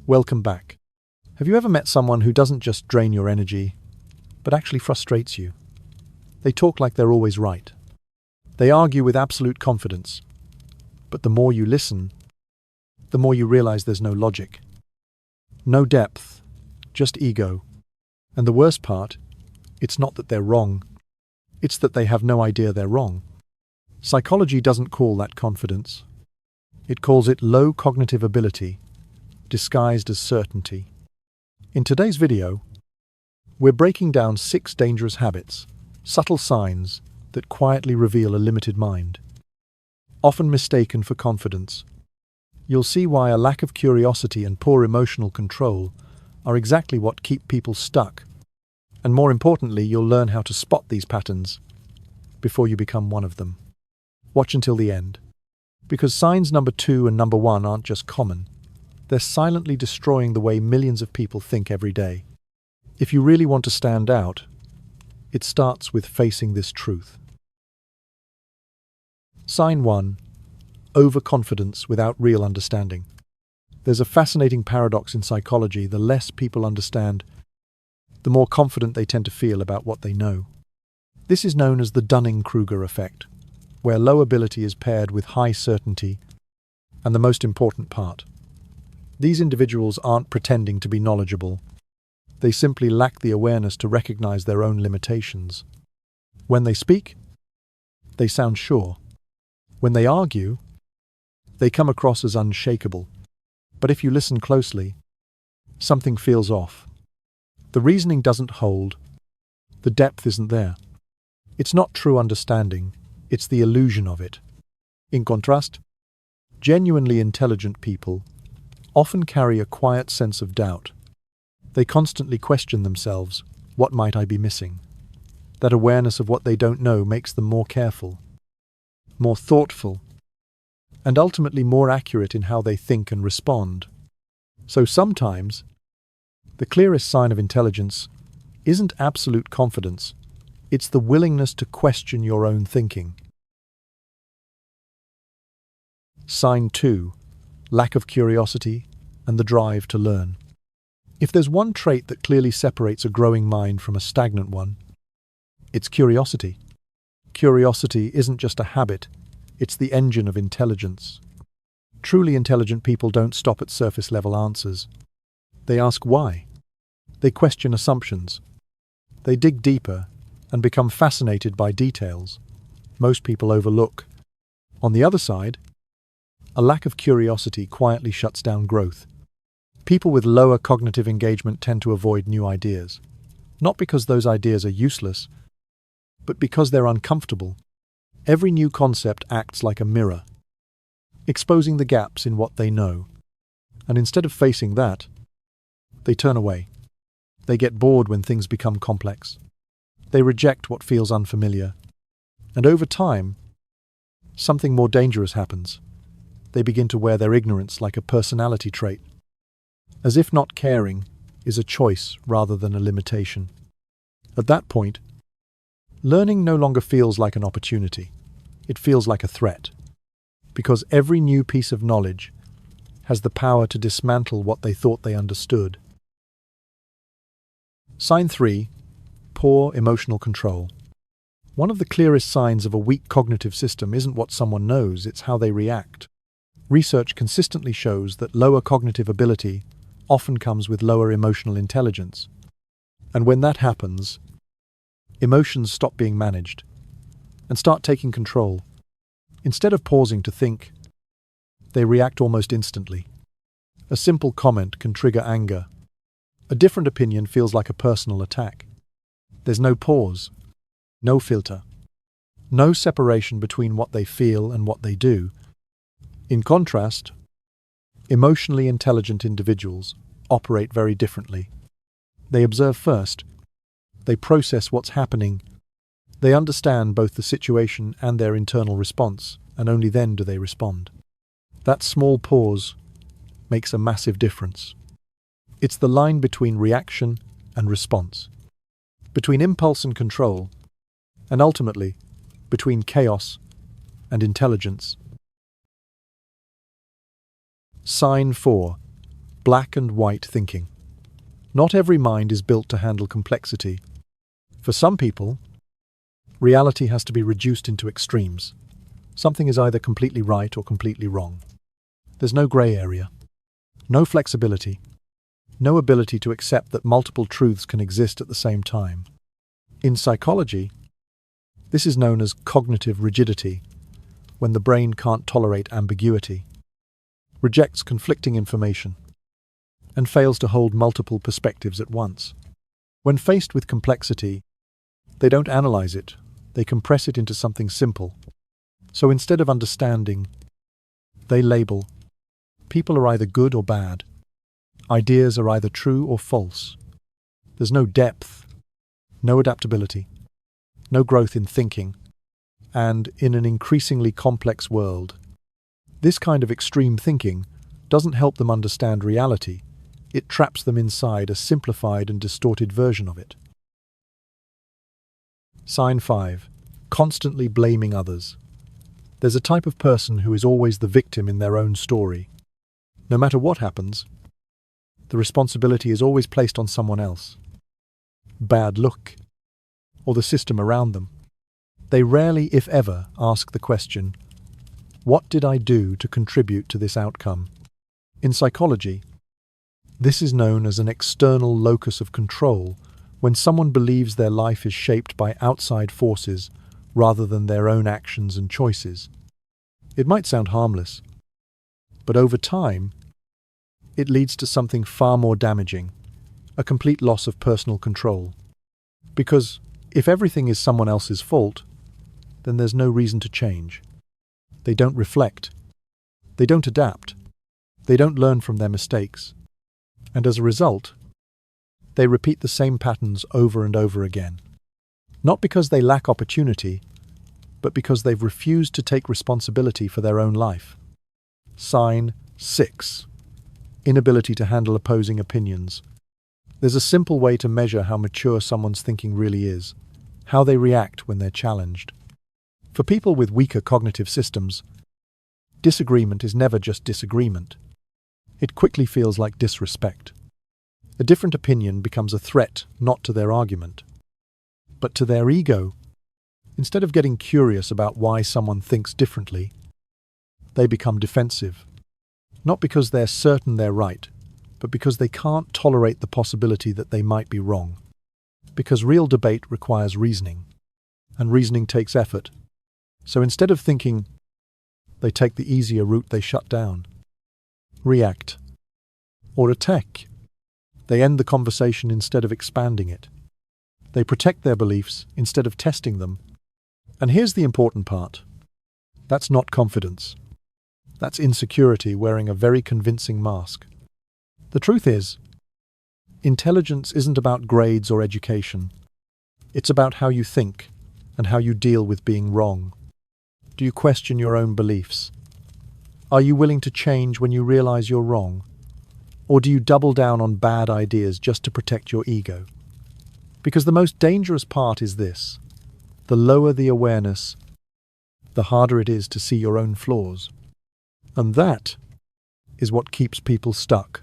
Welcome back. Have you ever met someone who doesn't just drain your energy, but actually frustrates you? They talk like they're always right. They argue with absolute confidence. But the more you listen, the more you realize there's no logic. No depth, just ego. And the worst part, it's not that they're wrong. It's that they have no idea they're wrong. Psychology doesn't call that confidence. It calls it low cognitive ability, disguised as certainty. In today's video, we're breaking down 6 dangerous habits, subtle signs that quietly reveal a limited mind. Often mistaken for confidence. You'll see why a lack of curiosity and poor emotional control are exactly what keep people stuck. And more importantly, you'll learn how to spot these patterns before you become one of them. Watch until the end. Because signs number 2 and number 1 aren't just common. They're silently destroying the way millions of people think every day. If you really want to stand out, it starts with facing this truth. Sign 1. Overconfidence without real understanding. There's a fascinating paradox in psychology. The less people understand, the more confident they tend to feel about what they know. This is known as the Dunning-Kruger effect, where low ability is paired with high certainty. And the most important part, these individuals aren't pretending to be knowledgeable. They simply lack the awareness to recognize their own limitations. When they speak, they sound sure. When they argue, they come across as unshakable. But if you listen closely, something feels off. The reasoning doesn't hold. The depth isn't there. It's not true understanding. It's the illusion of it. In contrast, genuinely intelligent people often carry a quiet sense of doubt. They constantly question themselves, what might I be missing? That awareness of what they don't know makes them more careful, more thoughtful, and ultimately more accurate in how they think and respond. So sometimes, the clearest sign of intelligence isn't absolute confidence, it's the willingness to question your own thinking. Sign 2. Lack of curiosity and the drive to learn. If there's one trait that clearly separates a growing mind from a stagnant one, it's curiosity. Curiosity isn't just a habit, it's the engine of intelligence. Truly intelligent people don't stop at surface-level answers. They ask why. They question assumptions. They dig deeper and become fascinated by details most people overlook. On the other side, a lack of curiosity quietly shuts down growth. People with lower cognitive engagement tend to avoid new ideas, not because those ideas are useless, but because they're uncomfortable. Every new concept acts like a mirror, exposing the gaps in what they know. And instead of facing that, they turn away. They get bored when things become complex. They reject what feels unfamiliar. And over time, something more dangerous happens. They begin to wear their ignorance like a personality trait, as if not caring is a choice rather than a limitation. At that point, learning no longer feels like an opportunity. It feels like a threat, because every new piece of knowledge has the power to dismantle what they thought they understood. Sign 3. Poor emotional control. One of the clearest signs of a weak cognitive system isn't what someone knows, it's how they react. Research consistently shows that lower cognitive ability often comes with lower emotional intelligence. And when that happens, emotions stop being managed and start taking control. Instead of pausing to think, they react almost instantly. A simple comment can trigger anger. A different opinion feels like a personal attack. There's no pause, no filter, no separation between what they feel and what they do. In contrast, emotionally intelligent individuals operate very differently. They observe first. They process what's happening. They understand both the situation and their internal response, and only then do they respond. That small pause makes a massive difference. It's the line between reaction and response, between impulse and control, and ultimately, between chaos and intelligence. Sign 4. black and white thinking. Not every mind is built to handle complexity. For some people, reality has to be reduced into extremes. Something is either completely right or completely wrong. There's no grey area, no flexibility, no ability to accept that multiple truths can exist at the same time. In psychology, this is known as cognitive rigidity, when the brain can't tolerate ambiguity, rejects conflicting information, and fails to hold multiple perspectives at once. When faced with complexity, they don't analyze it, they compress it into something simple. So instead of understanding, they label. People are either good or bad. Ideas are either true or false. There's no depth, no adaptability, no growth in thinking, and in an increasingly complex world, this kind of extreme thinking doesn't help them understand reality. It traps them inside a simplified and distorted version of it. Sign 5. Constantly blaming others. There's a type of person who is always the victim in their own story. No matter what happens, the responsibility is always placed on someone else. Bad luck, or the system around them. They rarely, if ever, ask the question, what did I do to contribute to this outcome? In psychology, this is known as an external locus of control, when someone believes their life is shaped by outside forces rather than their own actions and choices. It might sound harmless, but over time, it leads to something far more damaging, a complete loss of personal control. Because if everything is someone else's fault, then there's no reason to change. They don't reflect. They don't adapt. They don't learn from their mistakes. And as a result, they repeat the same patterns over and over again. Not because they lack opportunity, but because they've refused to take responsibility for their own life. Sign 6. Inability to handle opposing opinions. There's a simple way to measure how mature someone's thinking really is, how they react when they're challenged. For people with weaker cognitive systems, disagreement is never just disagreement. It quickly feels like disrespect. A different opinion becomes a threat not to their argument, but to their ego. Instead of getting curious about why someone thinks differently, they become defensive. Not because they're certain they're right, but because they can't tolerate the possibility that they might be wrong. Because real debate requires reasoning, and reasoning takes effort. So instead of thinking, they take the easier route, they shut down, react, or attack. They end the conversation instead of expanding it. They protect their beliefs instead of testing them. And here's the important part. That's not confidence. That's insecurity wearing a very convincing mask. The truth is, intelligence isn't about grades or education. It's about how you think and how you deal with being wrong. Do you question your own beliefs? Are you willing to change when you realize you're wrong? Or do you double down on bad ideas just to protect your ego? Because the most dangerous part is this. The lower the awareness, the harder it is to see your own flaws. And that is what keeps people stuck.